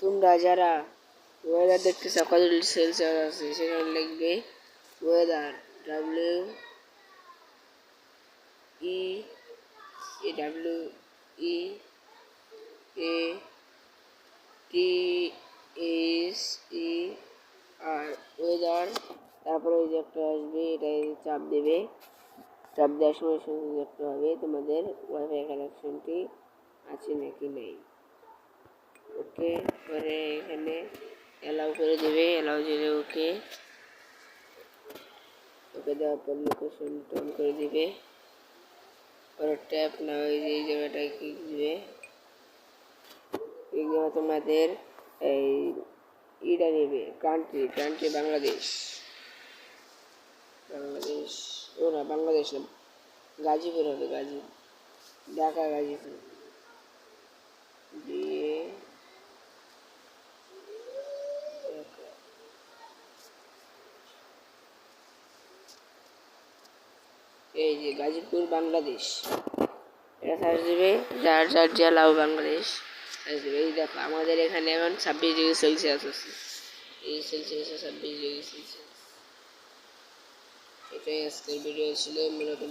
তোমরা যারা ওয়েদার দেখতে চাও কত ডিগ্রি সেলসিয়াস আছে সেখানে লিখবে ওয়েদার ই ডাব্লিউ ই এ টি এস ই আর ওয়েদার। তারপরে ওই যে একটা আসবে, এটা চাপ দেবে, চাপ দেওয়ার সময় সঙ্গে দেখতে হবে তোমাদের ওয়াইফাই কানেকশনটি আছে নাকি নেই। ওকে, পরে এখানে অ্যালাউ করে দেবে, অ্যালাউ দিলে ওকে দেওয়ার পর লোকেশন অন করে দিবে। পরে ট্যাপ না ওই যে এই জায়গাটায় ক্লিক দিবে, ক্লিক দেওয়া তোমাদের এই ইটা নেবে, কান্ট্রি বাংলাদেশ ও না, বাংলাদেশ না, গাজীপুর হবে, ঢাকা গাজীপুর দিয়ে এই যে গাজীপুর বাংলাদেশ এটা সার্চ দেবে, যার জেলা ও বাংলাদেশ সার্চ দেবে। এই দেখো আমাদের এখানে এখন 26 ডিগ্রি সেলসিয়াস আছে, এই সেলসিয়াসে 26 ডিগ্রি সেলসিয়াস। এটাই আজকের ভিডিও ছিল মূলত।